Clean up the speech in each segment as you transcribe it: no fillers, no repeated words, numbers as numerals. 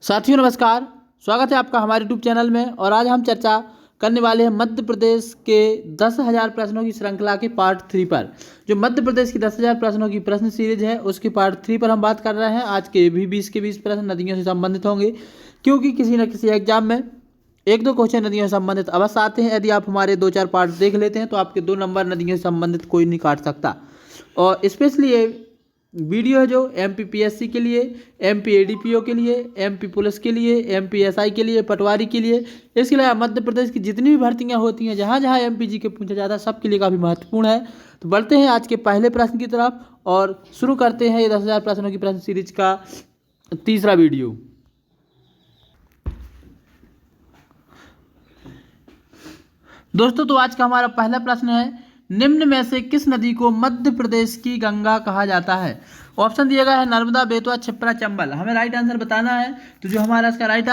साथियों नमस्कार, स्वागत है आपका हमारे यूट्यूब चैनल में। और आज हम चर्चा करने वाले हैं मध्य प्रदेश के 10,000 प्रश्नों की श्रृंखला के पार्ट 3 पर। जो मध्य प्रदेश की 10,000 प्रश्नों की प्रश्न सीरीज है उसके पार्ट 3 पर हम बात कर रहे हैं। आज के भी 20 के 20 प्रश्न नदियों से संबंधित होंगे, क्योंकि किसी न किसी एग्जाम में एक दो क्वेश्चन नदियों से संबंधित अवश्य आते हैं। यदि आप हमारे 2-4 पार्ट देख लेते हैं तो आपके 2 नंबर नदियों से संबंधित कोई नहीं काट सकता। और स्पेशली ये वीडियो है जो MPPSC के लिए, MP ADPO के लिए, MP पुलिस के लिए, MP SI के लिए, पटवारी के लिए, इसके अलावा मध्य प्रदेश की जितनी भी भर्तियां होती हैं जहां जहां MPG के पूछा जाता है सबके लिए काफ़ी महत्वपूर्ण है। तो बढ़ते हैं आज के पहले प्रश्न की तरफ और शुरू करते हैं ये 10,000 प्रश्नों की प्रश्न सीरीज का तीसरा वीडियो। दोस्तों तो आज का हमारा पहला प्रश्न है, निम्न में से किस नदी को मध्य प्रदेश की गंगा कहा जाता है? ऑप्शन दिया गया है नर्मदा, बेतवा, क्षिप्रा, चंबल। हमें राइट आंसर बताना है। तो जो हमारा इसका राइट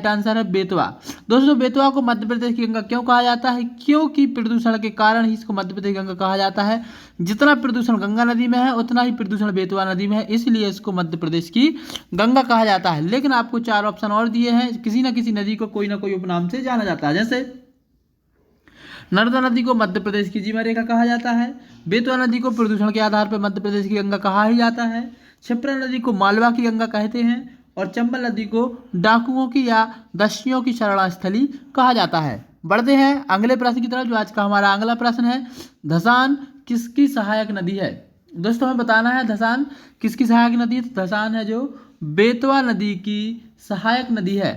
आंसर है बेतवा। दोस्तों बेतवा को मध्य प्रदेश की गंगा क्यों कहा जाता है? क्योंकि प्रदूषण के कारण ही इसको मध्य प्रदेश की गंगा कहा जाता है। जितना प्रदूषण गंगा नदी में है उतना ही प्रदूषण बेतवा नदी में है, इसलिए इसको मध्य प्रदेश की गंगा कहा जाता है। लेकिन आपको 4 ऑप्शन और दिए हैं। किसी न किसी नदी को कोई ना कोई उपनाम से जाना जाता है। जैसे नर्मदा नदी को मध्य प्रदेश की जीवन रेखा कहा जाता है, बेतवा नदी को प्रदूषण के आधार पर मध्य प्रदेश की गंगा कहा ही जाता है, क्षिप्रा नदी को मालवा की गंगा कहते हैं और चंबल नदी को डाकुओं की या दस्युओं की शरणा स्थली कहा जाता है। बढ़ते हैं अगले प्रश्न की तरफ। जो आज का हमारा अगला प्रश्न है, धसान किसकी सहायक नदी है? दोस्तों हमें बताना है धसान किसकी सहायक नदी है। तो धसान है जो बेतवा नदी की सहायक नदी है।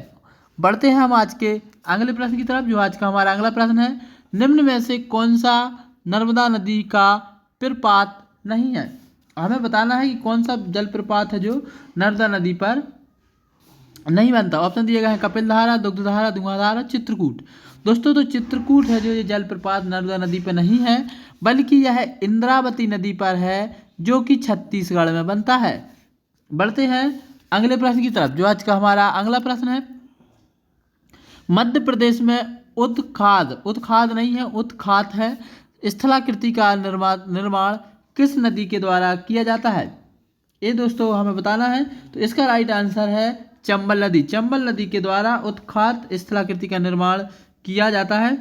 बढ़ते हैं हम आज के अगले प्रश्न की तरफ। जो आज का हमारा अगला प्रश्न है, निम्न में से कौन सा नर्मदा नदी का प्रपात नहीं है? हमें बताना है कि कौन सा जलप्रपात है जो नर्मदा नदी पर नहीं बनता। ऑप्शन दिए गए हैं कपिलधारा, दुग्धधारा, धुआंधारा, चित्रकूट। दोस्तों तो चित्रकूट है जो ये जलप्रपात नर्मदा नदी पर नहीं है, बल्कि यह इंद्रावती नदी पर है जो कि छत्तीसगढ़ में बनता है। बढ़ते हैं अगले प्रश्न की तरफ। जो आज का हमारा अगला प्रश्न है, मध्य प्रदेश में उत्खाद नहीं है, उत्खात है, स्थलाकृति का निर्माण किस नदी के द्वारा किया जाता है? ये दोस्तों हमें बताना है। तो इसका राइट आंसर है चंबल नदी। चंबल नदी के द्वारा उत्खात स्थलाकृति का निर्माण किया जाता है।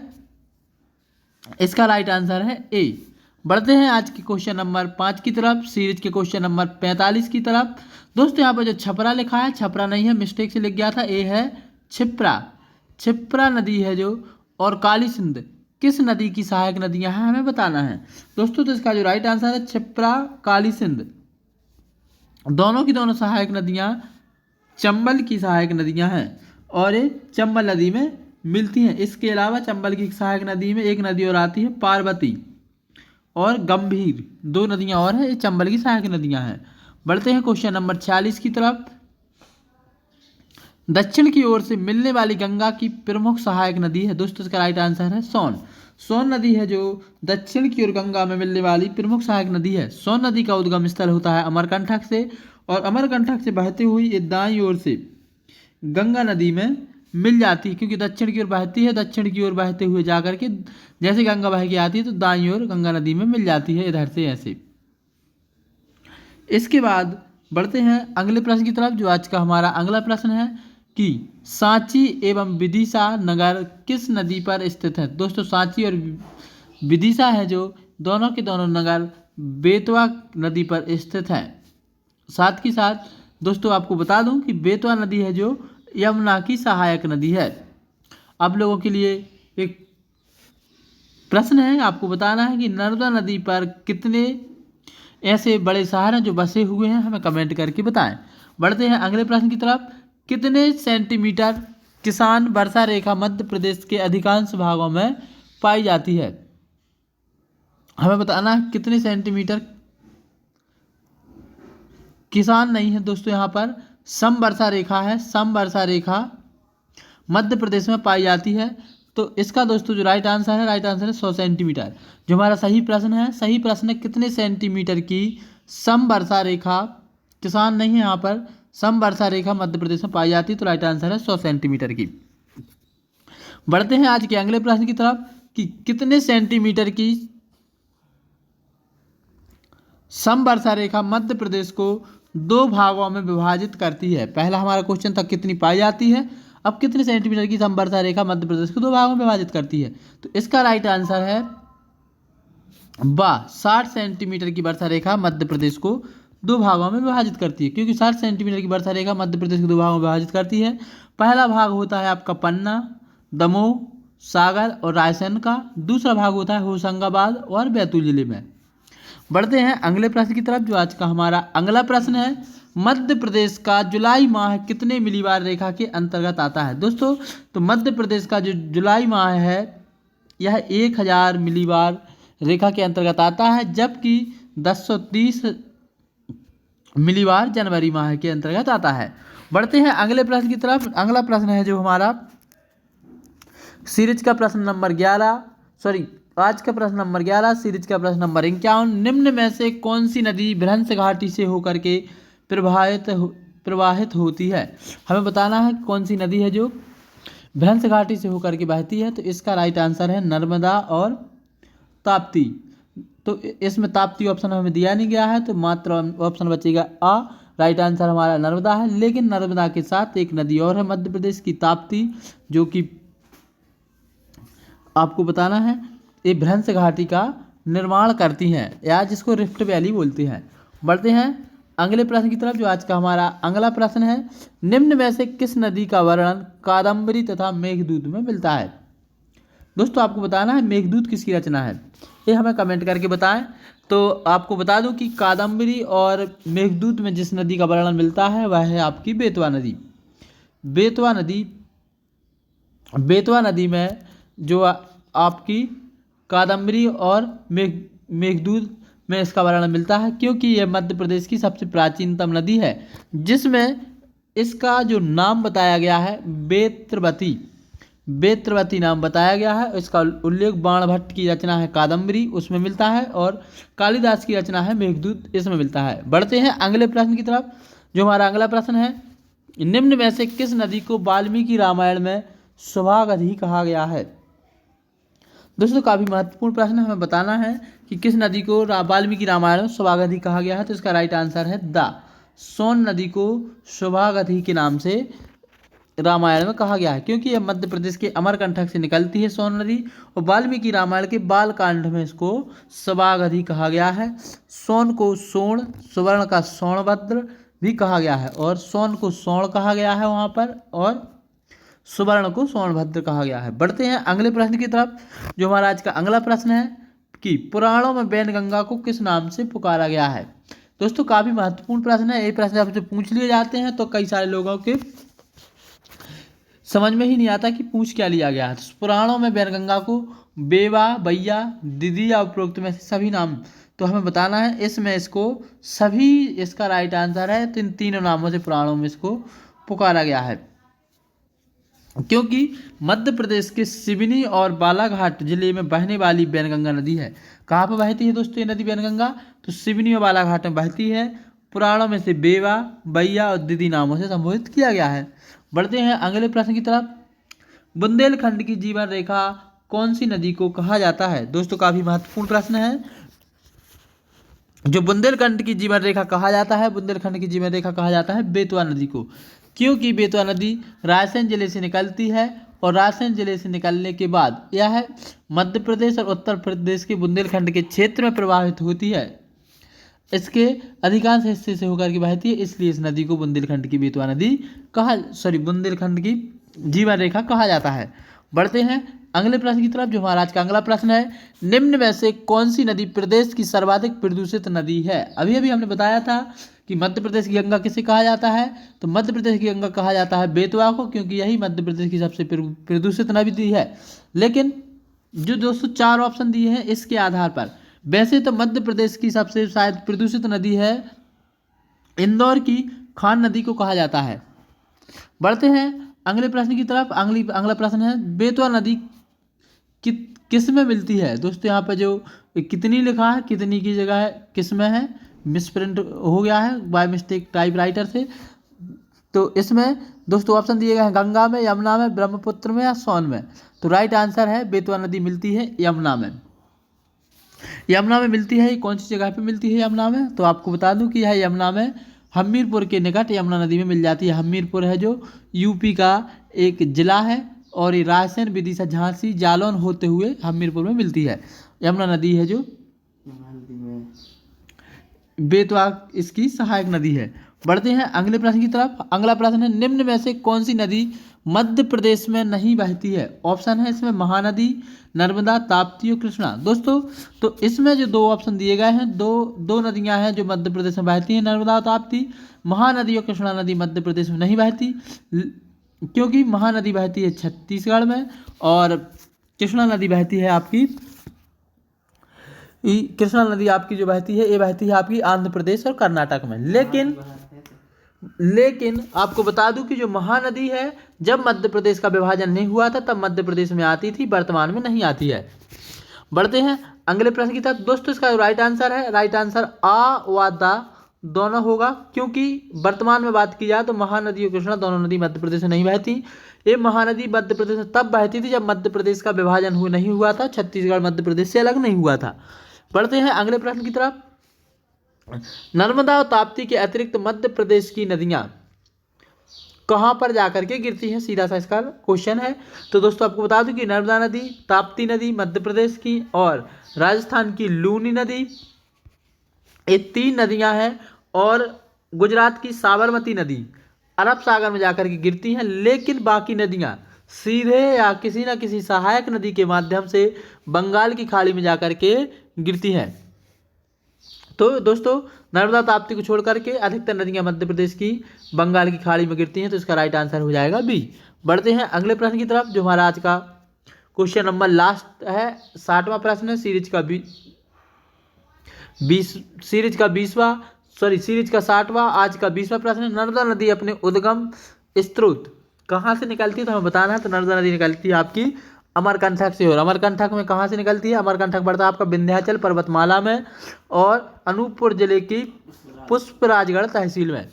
इसका राइट आंसर है ए। बढ़ते हैं आज के क्वेश्चन नंबर 5 की तरफ, सीरीज के क्वेश्चन नंबर 45 की तरफ। दोस्तों यहाँ पर जो छपरा लिखा है, छपरा नहीं है, मिस्टेक से लिख गया था, ए है क्षिप्रा। क्षिप्रा नदी है जो, और काली सिंध किस नदी की सहायक नदियां हैं हमें बताना है। दोस्तों तो इसका जो राइट आंसर है क्षिप्रा, काली सिंध दोनों की दोनों सहायक नदियां चंबल की सहायक नदियां हैं और ये चंबल नदी में मिलती हैं। इसके अलावा चंबल की सहायक नदी में एक नदी और आती है पार्वती और गंभीर, 2 नदियां और हैं, ये चंबल की सहायक नदियां हैं। बढ़ते हैं क्वेश्चन नंबर 46 की तरफ। दक्षिण की ओर से मिलने वाली गंगा की प्रमुख सहायक नदी है। दोस्तों इसका राइट आंसर है सोन। सोन नदी है जो दक्षिण की ओर गंगा में मिलने वाली प्रमुख सहायक नदी है। सोन नदी का उद्गम स्थल होता है अमरकंटक से और अमरकंटक से बहती हुई ये दाईं ओर से गंगा नदी में मिल जाती है, क्योंकि दक्षिण की ओर बहती है। दक्षिण की ओर बहते हुए जाकर के जैसे गंगा बह के आती है तो दाईं ओर गंगा नदी में मिल जाती है, इधर से ऐसे। इसके बाद बढ़ते हैं अगले प्रश्न की तरफ। जो आज का हमारा अगला प्रश्न है कि सांची एवं विदिशा नगर किस नदी पर स्थित है? दोस्तों सांची और विदिशा है जो दोनों के दोनों नगर बेतवा नदी पर स्थित है। साथ ही साथ दोस्तों आपको बता दूं कि बेतवा नदी है जो यमुना की सहायक नदी है। आप लोगों के लिए एक प्रश्न है, आपको बताना है कि नर्मदा नदी पर कितने ऐसे बड़े शहर हैं जो बसे हुए हैं, हमें कमेंट करके बताएं। बढ़ते हैं अगले प्रश्न की तरफ। कितने सेंटीमीटर किसान वर्षा रेखा मध्य प्रदेश के अधिकांश भागों में पाई जाती है? हमें बताना है कितने सेंटीमीटर किसान नहीं है दोस्तों, यहाँ पर सम वर्षा रेखा है। सम वर्षा रेखा मध्य प्रदेश में पाई जाती है। तो इसका दोस्तों जो राइट आंसर है 100 सेंटीमीटर। जो हमारा सही प्रश्न है कितने सेंटीमीटर की सम वर्षा रेखा किसान नहीं है, यहाँ पर सम वर्षा रेखा मध्य प्रदेश में पाई जाती है। तो राइट आंसर है 100 सेंटीमीटर की। बढ़ते हैं आज के अगले प्रश्न की तरफ कि कितने सेंटीमीटर की सम वर्षा रेखा मध्य प्रदेश को दो भागों में विभाजित करती है। पहला हमारा क्वेश्चन था कितनी पाई जाती है, अब कितने सेंटीमीटर की समवर्षा रेखा मध्य प्रदेश को दो भागों में विभाजित करती है। तो इसका राइट आंसर है 60 सेंटीमीटर की वर्षा रेखा मध्य प्रदेश को दो भागों में विभाजित करती है, क्योंकि 60 सेंटीमीटर की वर्षा रेखा मध्य प्रदेश को दो भागों में विभाजित करती है। पहला भाग होता है आपका पन्ना, दमोह, सागर और रायसेन का। दूसरा भाग होता है होशंगाबाद और बैतूल जिले में। बढ़ते हैं अगले प्रश्न की तरफ, जो आज का हमारा अगला प्रश्न है, मध्य प्रदेश का जुलाई माह कितने मिलीबार रेखा के अंतर्गत आता है। दोस्तों, तो मध्य प्रदेश का जो जुलाई माह है यह 1000 मिलीबार रेखा के अंतर्गत आता है, जबकि 1030 मिलीबार जनवरी माह के अंतर्गत आता है। बढ़ते हैं अगले प्रश्न की तरफ। अगला प्रश्न है जो हमारा सीरीज का प्रश्न नंबर 11, आज का प्रश्न नंबर 11, सीरीज का प्रश्न नंबर 51। निम्न में से कौन सी नदी भ्रंश घाटी से होकर के प्रवाहित होती है। हमें बताना है कौन सी नदी है जो भ्रंश घाटी से होकर के बहती है। तो इसका राइट आंसर है नर्मदा और ताप्ती। तो इसमें ताप्ती ऑप्शन हमें दिया नहीं गया है, तो मात्र ऑप्शन बचेगा आ। राइट आंसर हमारा नर्मदा है, लेकिन नर्मदा के साथ एक नदी और है मध्य प्रदेश की, ताप्ती, जो कि आपको बताना है ये भ्रंश घाटी का निर्माण करती हैं, या जिसको रिफ्ट वैली बोलते हैं। बढ़ते हैं अगले प्रश्न की तरफ, जो आज का हमारा अगला प्रश्न है, निम्न में से किस नदी का वर्णन कादम्बरी तथा मेघदूत में मिलता है। दोस्तों, आपको बताना है मेघदूत किसकी रचना है, ये हमें कमेंट करके बताएं। तो आपको बता दूं कि कादम्बरी और मेघदूत में जिस नदी का वर्णन मिलता है वह है आपकी बेतवा नदी। बेतवा नदी में जो आपकी कादम्बरी और मेघदूत में इसका वर्णन मिलता है, क्योंकि यह मध्य प्रदेश की सबसे प्राचीनतम नदी है, जिसमें इसका जो नाम बताया गया है बेत्रवती नाम बताया गया है। इसका उल्लेख बाणभट्ट की रचना है कादम्बरी, उसमें मिलता है, और कालिदास की रचना है मेघदूत, इसमें मिलता है। बढ़ते हैं अगले प्रश्न की तरफ, जो हमारा अगला प्रश्न है, निम्न में से किस नदी को वाल्मीकि रामायण में सौभागधी कहा गया है। दोस्तों, काफ़ी महत्वपूर्ण प्रश्न, हमें बताना है कि किस नदी को वाल्मीकि रामायण में सौभागधी कहा गया है। तो इसका राइट आंसर है सोन नदी को सौभागधी के नाम से रामायण में कहा गया है, क्योंकि यह मध्य प्रदेश के अमरकंटक से निकलती है सोन नदी, और वाल्मीकि रामायण के बालकांड में इसको सौभागधी कहा गया है। सोन को सोण, सुवर्ण का सोणभद्र भी कहा गया है, और सोन को सोण कहा गया है वहाँ पर, और सुवर्ण को सोनभद्र कहा गया है। बढ़ते हैं अगले प्रश्न की तरफ, जो हमारा आज का अगला प्रश्न है कि पुराणों में बैनगंगा को किस नाम से पुकारा गया है। दोस्तों, काफ़ी महत्वपूर्ण प्रश्न है, ये प्रश्न आपसे पूछ लिए जाते हैं तो कई सारे लोगों के समझ में ही नहीं आता कि पूछ क्या लिया गया है। तो पुराणों में बैनगंगा को बेवा, बैया, दीदी या उपरोक्त में से सभी नाम तो हमें बताना है, इसमें इसको सभी, इसका राइट आंसर है तो इन तीनों नामों से पुराणों में इसको पुकारा गया है, क्योंकि मध्य प्रदेश के सिवनी और बालाघाट जिले में बहने वाली बैनगंगा नदी है। कहाँ पर बहती है दोस्तों ये नदी बैनगंगा, तो सिवनी और बालाघाट में बहती है। पुराणों में से बेवा, बैया और दीदी नामों से संबोधित किया गया है। बढ़ते हैं अगले प्रश्न की तरफ, बुंदेलखंड की जीवन रेखा कौन सी नदी को कहा जाता है। दोस्तों, काफ़ी महत्वपूर्ण प्रश्न है। जो बुंदेलखंड की जीवन रेखा कहा जाता है, बुंदेलखंड की जीवन रेखा कहा जाता है बेतवा नदी को, क्योंकि बेतवा नदी रायसेन जिले से निकलती है, और रायसेन जिले से निकलने के बाद यह मध्य प्रदेश और उत्तर प्रदेश के बुंदेलखंड के क्षेत्र में प्रवाहित होती है। इसके अधिकांश हिस्से से होकर के बहती है, इसलिए इस नदी को बुंदेलखंड की बेतवा नदी बुंदेलखंड की जीवन रेखा कहा जाता है। बढ़ते हैं अगले प्रश्न की तरफ, जो हमारा आज का अगला प्रश्न है, निम्न में से कौन सी नदी प्रदेश की सर्वाधिक प्रदूषित नदी है। अभी अभी हमने बताया था कि मध्य प्रदेश की गंगा किसे कहा जाता है, तो मध्य प्रदेश की गंगा कहा जाता है बेतवा को, क्योंकि यही मध्य प्रदेश की सबसे प्रदूषित नदी है। लेकिन जो दोस्तों 4 ऑप्शन दिए हैं इसके आधार पर, वैसे तो मध्य प्रदेश की सबसे शायद प्रदूषित नदी है इंदौर की खान नदी को कहा जाता है। बढ़ते हैं अगले प्रश्न की तरफ। अगला प्रश्न है, बेतवा नदी किस में मिलती है। दोस्तों, यहाँ पर जो कितनी लिखा है, कितनी की जगह है किस में है, मिसप्रिंट हो गया है बाय मिस्टेक टाइपराइटर से। तो इसमें दोस्तों ऑप्शन दिए गए हैं गंगा में, यमुना में, ब्रह्मपुत्र में या सोन में। तो राइट आंसर है बेतवा नदी मिलती है यमुना में। यमुना में मिलती है, ये कौन सी जगह पे मिलती है यमुना में, तो आपको बता दूं कि यह यमुना में हमीरपुर के निकट यमुना नदी में मिल जाती है। हमीरपुर है जो यूपी का एक जिला है और ये रायसेन, विदिशा, झांसी, जालौन होते हुए हमीरपुर में मिलती है। यमुना नदी है जो बेतवा इसकी सहायक नदी है। बढ़ते हैं अगले प्रश्न की तरफ। अगला प्रश्न है, निम्न में से कौन सी नदी मध्य प्रदेश में नहीं बहती है? ऑप्शन है इसमें महानदी, नर्मदा, ताप्ती और कृष्णा। दोस्तों तो इसमें जो दो ऑप्शन दिए गए हैं, दो नदियां हैं जो मध्य प्रदेश में बहती हैं, नर्मदा और ताप्ती। महानदी और कृष्णा नदी मध्य प्रदेश में नहीं बहती, क्योंकि महानदी बहती है छत्तीसगढ़ में और कृष्णा नदी बहती है आपकी कृष्णा नदी आपकी जो बहती है ये बहती है आपकी आंध्र प्रदेश और कर्नाटक में। लेकिन आपको बता दूं कि जो महानदी है जब मध्य प्रदेश का विभाजन नहीं हुआ था तब मध्य प्रदेश में आती थी, वर्तमान में नहीं आती है। बढ़ते हैं अगले प्रश्न की तरफ। दोस्तों इसका राइट आंसर आ व दा दोनों होगा, क्योंकि वर्तमान में बात की जाए तो महानदी और कृष्णा दोनों नदी मध्य प्रदेश में नहीं बहती। ये महानदी मध्य प्रदेश में तब बहती थी जब मध्य प्रदेश का विभाजन नहीं हुआ था, छत्तीसगढ़ मध्य प्रदेश से अलग नहीं हुआ था। बढ़ते हैं अगले प्रश्न की तरफ। नर्मदा और ताप्ती के अतिरिक्त मध्य प्रदेश की नदियां कहां पर जाकर के गिरती हैं? सीधा सा इसका क्वेश्चन है। तो दोस्तों आपको बता दूं कि नर्मदा नदी, ताप्ती नदी मध्य प्रदेश की और राजस्थान की लूनी नदी, ये 3 नदियां हैं और गुजरात की साबरमती नदी अरब सागर में जाकर के गिरती हैं। लेकिन बाकी नदियां सीधे या किसी न किसी सहायक नदी के माध्यम से बंगाल की खाड़ी में जाकर के गिरती हैं। तो दोस्तों नर्मदा ताप्ती को छोड़ करके अधिकतर नदियां मध्य प्रदेश की बंगाल की खाड़ी में गिरती हैं, तो इसका राइट आंसर हो जाएगा बी। बढ़ते हैं अगले प्रश्न की तरफ, जो हमारा आज का क्वेश्चन नंबर लास्ट है, 60वां प्रश्न है सीरीज का 60वां आज का 20वां प्रश्न है। नर्मदा नदी अपने उद्गम स्रोत कहाँ से निकलती है? तो हमें बताना है। तो नर्मदा नदी निकलती है आपकी अमरकंटक से, और अमरकंटक में कहाँ से निकलती है? अमरकंटक पड़ता है आपका विंध्याचल पर्वतमाला में और अनूपपुर जिले की पुष्पराजगढ़ तहसील में।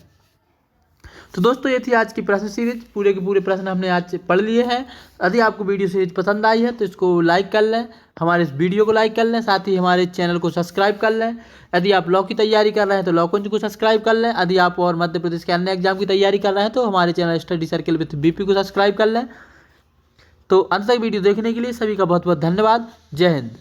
तो दोस्तों ये थी आज की प्रश्न सीरीज, पूरे के पूरे प्रश्न हमने आज पढ़ लिए हैं। यदि आपको वीडियो सीरीज पसंद आई है तो इसको लाइक कर लें, हमारे इस वीडियो को लाइक कर लें, साथ ही हमारे चैनल को सब्सक्राइब कर लें। यदि आप लॉ की तैयारी कर रहे हैं तो लॉ कुंज को सब्सक्राइब कर लें। यदि आप और मध्य प्रदेश के अन्य एग्जाम की तैयारी कर रहे हैं तो हमारे channel study circle with BP को सब्सक्राइब कर लें। तो अंत तक वीडियो देखने के लिए सभी का बहुत बहुत धन्यवाद। जय हिंद।